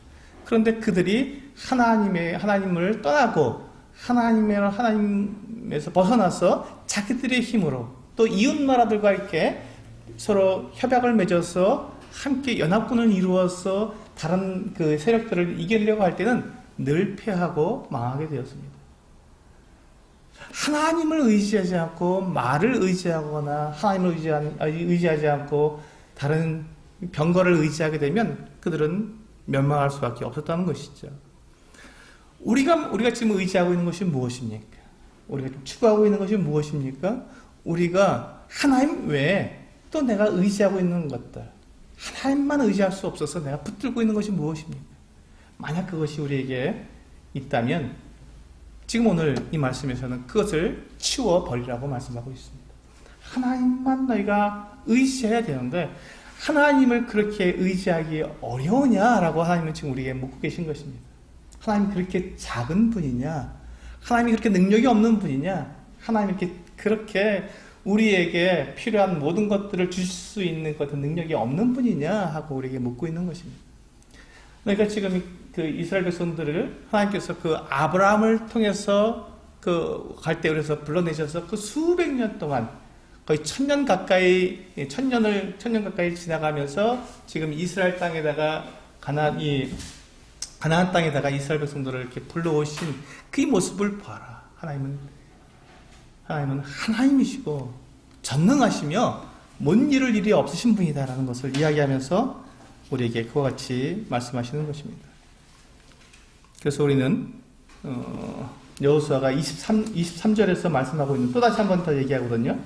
그런데 그들이 하나님을 떠나고 하나님에서 벗어나서 자기들의 힘으로 또 이웃 나라들과 이렇게 서로 협약을 맺어서 함께 연합군을 이루어서 다른 그 세력들을 이기려고 할 때는 늘 패하고 망하게 되었습니다. 하나님을 의지하지 않고 말을 의지하거나 하나님을 의지하지 않고 다른 병거를 의지하게 되면 그들은 멸망할 수밖에 없었다는 것이죠. 우리가 지금 의지하고 있는 것이 무엇입니까? 우리가 추구하고 있는 것이 무엇입니까? 우리가 하나님 외에 또 내가 의지하고 있는 것들, 하나님만 의지할 수 없어서 내가 붙들고 있는 것이 무엇입니까? 만약 그것이 우리에게 있다면 지금 오늘 이 말씀에서는 그것을 치워버리라고 말씀하고 있습니다. 하나님만 너희가 의지해야 되는데 하나님을 그렇게 의지하기 어려우냐라고 하나님은 지금 우리에게 묻고 계신 것입니다. 하나님이 그렇게 작은 분이냐? 하나님이 그렇게 능력이 없는 분이냐? 하나님이 그렇게 우리에게 필요한 모든 것들을 주실 수 있는 것은 능력이 없는 분이냐? 하고 우리에게 묻고 있는 것입니다. 그러니까 지금 그 이스라엘 백성들을 하나님께서 그 아브라함을 통해서 그 갈대우에서 불러내셔서 그 수백 년 동안 거의 천년 가까이 지나가면서 지금 이스라엘 땅에다가 가나안 땅에다가 이스라엘 백성들을 이렇게 불러오신 그 모습을 봐라. 하나님은 하나님이시고 전능하시며 못 이룰 일이 없으신 분이다라는 것을 이야기하면서 우리에게 그와 같이 말씀하시는 것입니다. 그래서 우리는 여호수아가 23절에서 말씀하고 있는 또다시 한 번 더 얘기하거든요.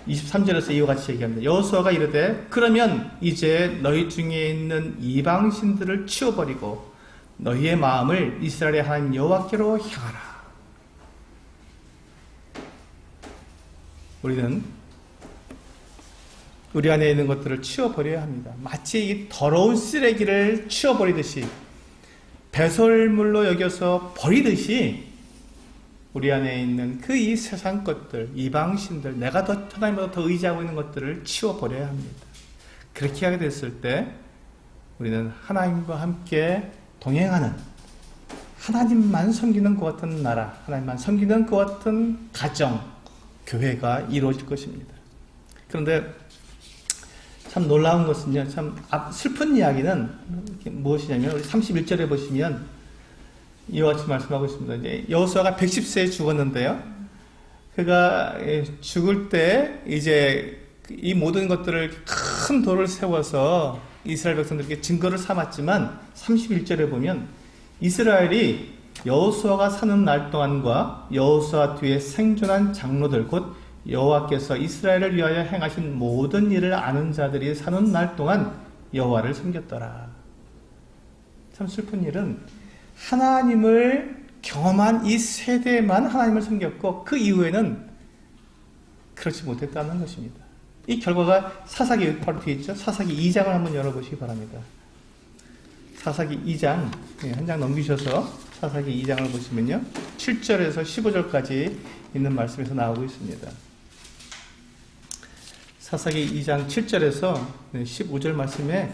23절에서 이와 같이 얘기합니다. 여호수아가 이르되 그러면 이제 너희 중에 있는 이방신들을 치워버리고 너희의 마음을 이스라엘의 하나님 여호와께로 향하라. 우리는 우리 안에 있는 것들을 치워버려야 합니다. 마치 이 더러운 쓰레기를 치워버리듯이 배설물로 여겨서 버리듯이 우리 안에 있는 그 이 세상 것들, 이방신들, 내가 하나님보다 더 의지하고 있는 것들을 치워버려야 합니다. 그렇게 하게 됐을 때 우리는 하나님과 함께 동행하는 하나님만 섬기는 그 같은 나라, 하나님만 섬기는 그 같은 가정, 교회가 이루어질 것입니다. 그런데 참 놀라운 것은요, 참 슬픈 이야기는 무엇이냐면 우리 31절에 보시면 이와 같이 말씀하고 있습니다. 이제 여호수아가 110세에 죽었는데요. 그가 죽을 때 이제 이 모든 것들을 큰 돌을 세워서 이스라엘 백성들에게 증거를 삼았지만 31절에 보면 이스라엘이 여호수아가 사는 날 동안과 여호수아 뒤에 생존한 장로들 곧 여호와께서 이스라엘을 위하여 행하신 모든 일을 아는 자들이 사는 날 동안 여호와를 섬겼더라. 참 슬픈 일은 하나님을 경험한 이 세대만 하나님을 섬겼고 그 이후에는 그렇지 못했다는 것입니다. 이 결과가 사사기 바로 뒤에 있죠. 사사기 2장을 한번 열어보시기 바랍니다. 사사기 2장 한 장 넘기셔서 사사기 2장을 보시면요. 7절에서 15절까지 있는 말씀에서 나오고 있습니다. 사사기 2장 7절에서 15절 말씀에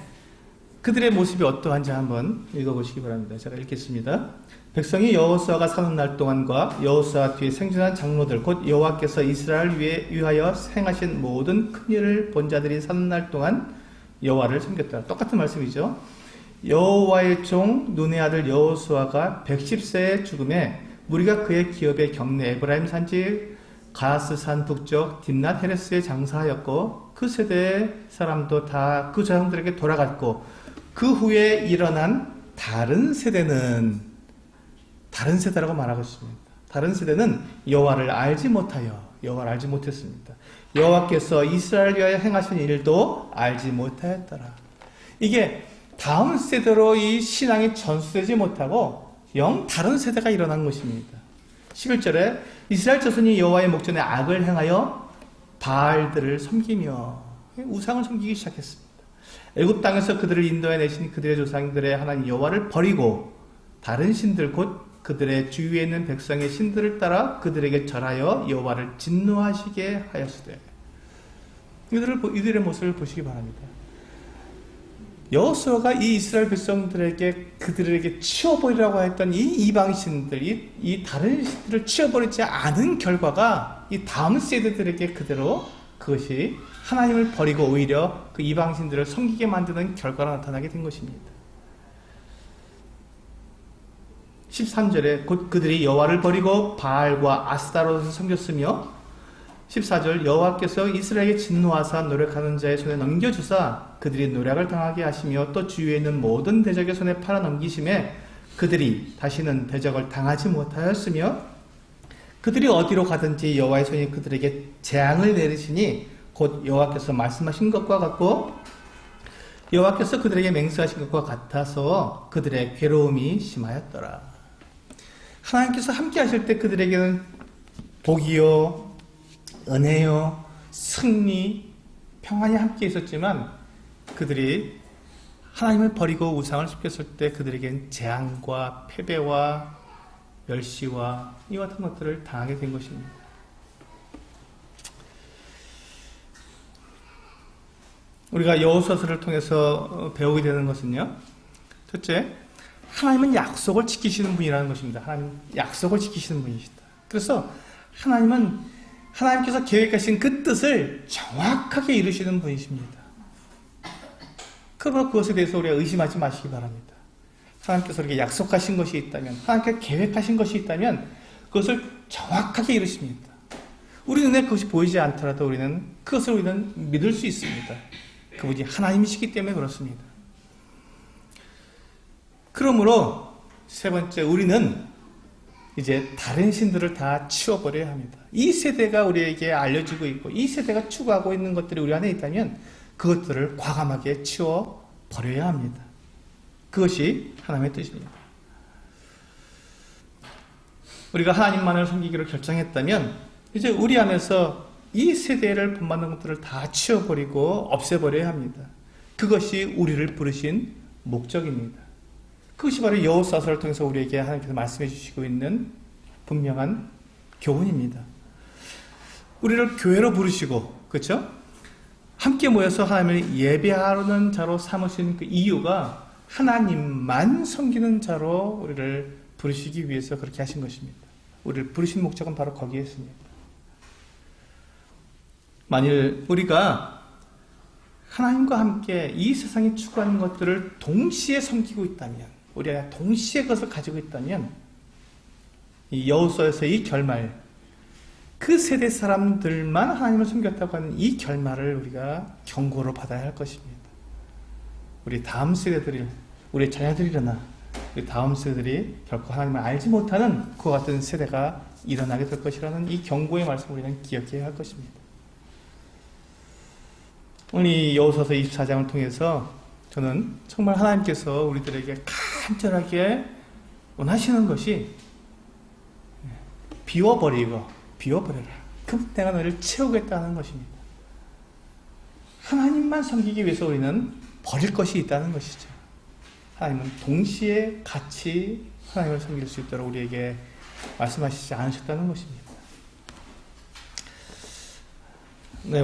그들의 모습이 어떠한지 한번 읽어보시기 바랍니다. 제가 읽겠습니다. 백성이 여호수아가 사는 날 동안과 여호수아 뒤에 생존한 장로들 곧 여호와께서 이스라엘을 위하여 행하신 모든 큰 일을 본 자들이 사는 날 동안 여호와를 섬겼다. 똑같은 말씀이죠. 여호와의 종 눈의 아들 여호수아가 110세에 죽음에 무리가 그의 기업의 경내 에브라임 산지 가스산 북쪽 딥낫 헤레스에 장사하였고 그 세대의 사람도 다 그 자손들에게 돌아갔고 그 후에 일어난 다른 세대는 다른 세대라고 말하고 있습니다. 다른 세대는 여호와를 알지 못했습니다. 여호와께서 이스라엘 위하여 행하신 일도 알지 못하였더라. 이게 다음 세대로 이 신앙이 전수되지 못하고 영 다른 세대가 일어난 것입니다. 11절에 이스라엘 자손이 여호와의 목전에 악을 행하여 바알들을 섬기며 우상을 섬기기 시작했습니다. 애굽 땅에서 그들을 인도해 내신 그들의 조상들의 하나님 여호와를 버리고 다른 신들 곧 그들의 주위에 있는 백성의 신들을 따라 그들에게 절하여 여호와를 진노하시게 하였으되. 이들의 모습을 보시기 바랍니다. 여호수아가 이 이스라엘 백성들에게 그들에게 치워버리라고 했던 이 이방신들, 이 다른 신들을 치워버리지 않은 결과가 이 다음 세대들에게 그대로 그것이 하나님을 버리고 오히려 그 이방신들을 섬기게 만드는 결과가 나타나게 된 것입니다. 13절에 곧 그들이 여호와를 버리고 바알과 아스타롯을 섬겼으며 14절 여호와께서 이스라엘에게 진노하사 노력하는 자의 손에 넘겨주사 그들이 노력을 당하게 하시며 또 주위에 있는 모든 대적의 손에 팔아넘기심에 그들이 다시는 대적을 당하지 못하였으며 그들이 어디로 가든지 여호와의 손이 그들에게 재앙을 내리시니 곧 여호와께서 말씀하신 것과 같고 여호와께서 그들에게 맹세하신 것과 같아서 그들의 괴로움이 심하였더라. 하나님께서 함께 하실 때 그들에게는 복이요, 은혜요, 승리, 평안이 함께 있었지만 그들이 하나님을 버리고 우상을 섬겼을 때 그들에겐 재앙과 패배와 멸시와 이와 같은 것들을 당하게 된 것입니다. 우리가 여호수아서를 통해서 배우게 되는 것은요. 첫째, 하나님은 약속을 지키시는 분이라는 것입니다. 하나님 약속을 지키시는 분이시다. 그래서 하나님께서 계획하신 그 뜻을 정확하게 이루시는 분이십니다. 그러나 그것에 대해서 우리가 의심하지 마시기 바랍니다. 하나님께서 이렇게 약속하신 것이 있다면, 하나님께서 계획하신 것이 있다면 그것을 정확하게 이루십니다. 우리 눈에 그것이 보이지 않더라도 그것을 우리는 믿을 수 있습니다. 그분이 하나님이시기 때문에 그렇습니다. 그러므로 세 번째, 우리는 이제 다른 신들을 다 치워버려야 합니다. 이 세대가 우리에게 알려지고 있고 이 세대가 추구하고 있는 것들이 우리 안에 있다면 그것들을 과감하게 치워버려야 합니다. 그것이 하나님의 뜻입니다. 우리가 하나님만을 섬기기로 결정했다면 이제 우리 안에서 이 세대를 본받는 것들을 다 치워버리고 없애버려야 합니다. 그것이 우리를 부르신 목적입니다. 그것이 바로 여호수아서를 통해서 우리에게 하나님께서 말씀해 주시고 있는 분명한 교훈입니다. 우리를 교회로 부르시고, 그렇죠? 함께 모여서 하나님을 예배하는 자로 삼으신 그 이유가 하나님만 섬기는 자로 우리를 부르시기 위해서 그렇게 하신 것입니다. 우리를 부르신 목적은 바로 거기에 있습니다. 만일 우리가 하나님과 함께 이 세상이 추구하는 것들을 동시에 섬기고 있다면, 우리가 동시에 그것을 가지고 있다면 이 여호수아에서 이 결말, 그 세대 사람들만 하나님을 섬겼다고 하는 이 결말을 우리가 경고로 받아야 할 것입니다. 우리 다음 세대들이, 우리 자녀들이나 우리 다음 세대들이 결코 하나님을 알지 못하는 그와 같은 세대가 일어나게 될 것이라는 이 경고의 말씀을 우리는 기억해야 할 것입니다. 오늘 이 여호수아서 24장을 통해서 저는 정말 하나님께서 우리들에게 간절하게 원하시는 것이 비워버려라. 그럼 내가 너를 채우겠다는 것입니다. 하나님만 섬기기 위해서 우리는 버릴 것이 있다는 것이죠. 하나님은 동시에 같이 하나님을 섬길 수 있도록 우리에게 말씀하시지 않으셨다는 것입니다.